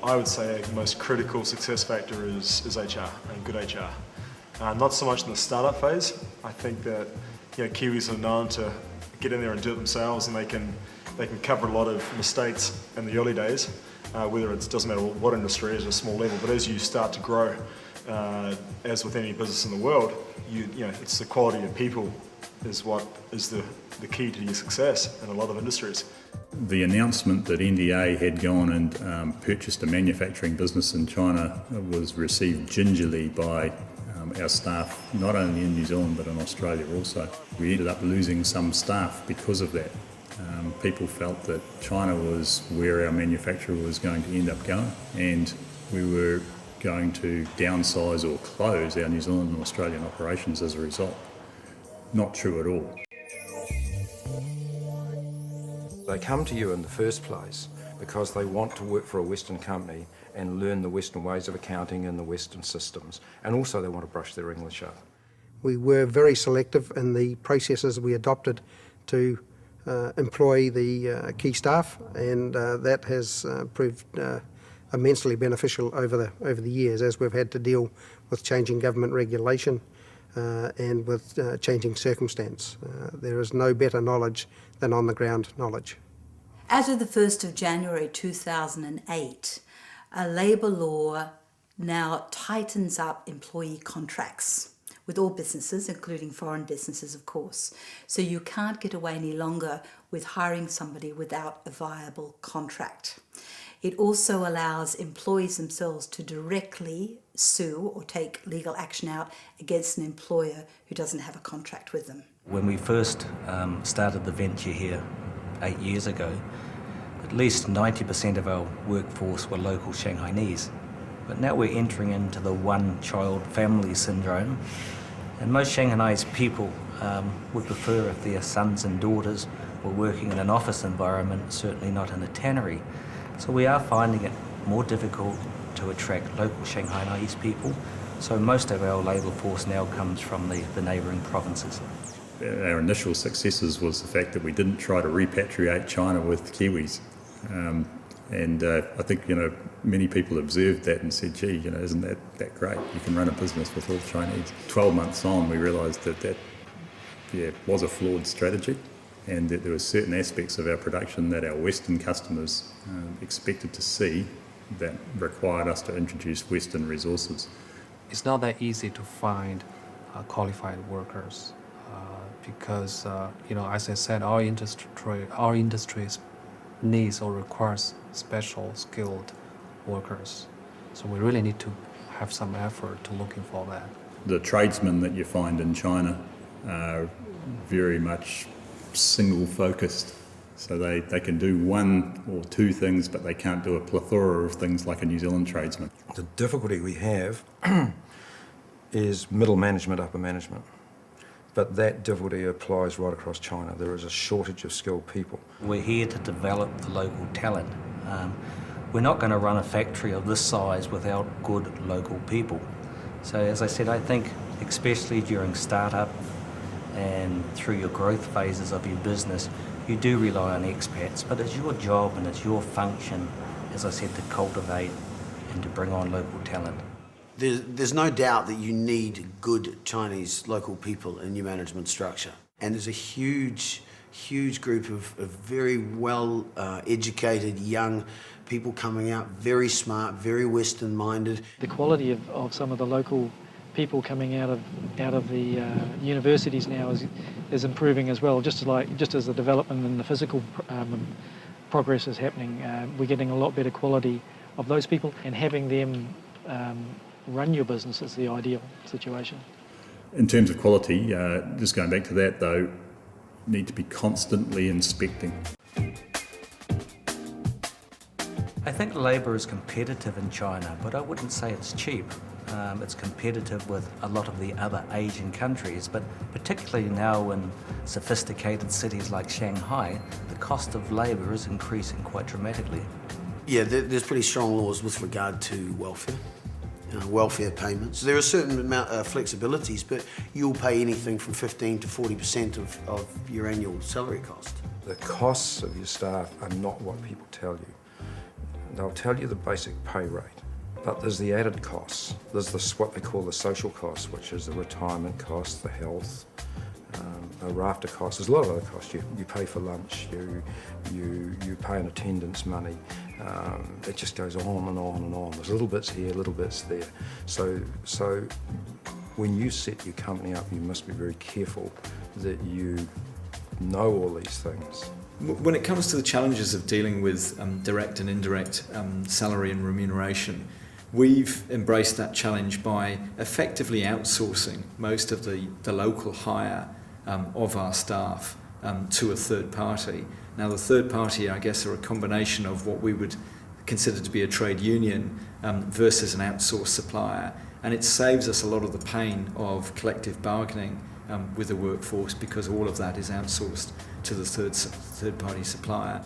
I would say the most critical success factor is HR and good HR. Not so much in the startup phase. I think that Kiwis are known to get in there and do it themselves, and they can cover a lot of mistakes in the early days, whether it doesn't matter what industry is, a small level. But as you start to grow, as with any business in the world, it's the quality of people is what is the key to your success in a lot of industries. The announcement that NDA had gone and purchased a manufacturing business in China was received gingerly by our staff, not only in New Zealand but in Australia also. We ended up losing some staff because of that. People felt that China was where our manufacturer was going to end up going, and we were going to downsize or close our New Zealand and Australian operations as a result. Not true at all. They come to you in the first place because they want to work for a Western company and learn the Western ways of accounting and the Western systems, and also they want to brush their English up. We were very selective in the processes we adopted to employ the key staff, and that has proved immensely beneficial over the years as we've had to deal with changing government regulation and with changing circumstance. There is no better knowledge than on-the-ground knowledge. As of the 1st of January 2008, a labour law now tightens up employee contracts with all businesses, including foreign businesses, of course. So you can't get away any longer with hiring somebody without a viable contract. It also allows employees themselves to directly sue or take legal action out against an employer who doesn't have a contract with them. When we first started the venture here 8 years ago, at least 90% of our workforce were local Shanghainese. But now we're entering into the one-child family syndrome, and most Shanghainese people would prefer if their sons and daughters were working in an office environment, certainly not in a tannery. So we are finding it more difficult to attract local Shanghainese people, so most of our labour force now comes from the neighbouring provinces. Our initial successes was the fact that we didn't try to repatriate China with Kiwis. I think many people observed that and said, gee, isn't that great? You can run a business with all Chinese. 12 months on, we realised that was a flawed strategy, and that there were certain aspects of our production that our Western customers expected to see that required us to introduce Western resources. It's not that easy to find qualified workers because, as I said, our industry needs or requires special skilled workers. So we really need to have some effort to looking for that. The tradesmen that you find in China are very much single-focused. So they can do one or two things, but they can't do a plethora of things like a New Zealand tradesman. The difficulty we have is middle management, upper management. But that difficulty applies right across China. There is a shortage of skilled people. We're here to develop the local talent. We're not going to run a factory of this size without good local people. So as I said, I think especially during startup and through your growth phases of your business, you do rely on expats, but it's your job and it's your function, as I said, to cultivate and to bring on local talent. There's no doubt that you need good Chinese local people in your management structure. And there's a huge group of very well educated young people coming out, very smart, very Western minded. The quality of some of the local people coming out of the universities now is improving as well. Just as the development and the physical progress is happening, we're getting a lot better quality of those people, and having them run your business is the ideal situation. In terms of quality, just going back to that though, need to be constantly inspecting. I think labour is competitive in China, but I wouldn't say it's cheap. It's competitive with a lot of the other Asian countries, but particularly now in sophisticated cities like Shanghai, the cost of labour is increasing quite dramatically. Yeah, there's pretty strong laws with regard to welfare payments. There are certain amount of flexibilities, but you'll pay anything from 15 to 40% of your annual salary cost. The costs of your staff are not what people tell you. they'll tell you the basic pay rate, but there's the added costs. There's what they call the social costs, which is the retirement costs, the health, a raft of costs. There's a lot of other costs. You pay for lunch, you pay an attendance money. It just goes on and on and on. There's little bits here, little bits there. So when you set your company up, you must be very careful that you know all these things. When it comes to the challenges of dealing with direct and indirect salary and remuneration, we've embraced that challenge by effectively outsourcing most of the local hire of our staff to a third party. Now, the third party, I guess, are a combination of what we would consider to be a trade union versus an outsourced supplier, and it saves us a lot of the pain of collective bargaining with the workforce, because all of that is outsourced to the third party supplier.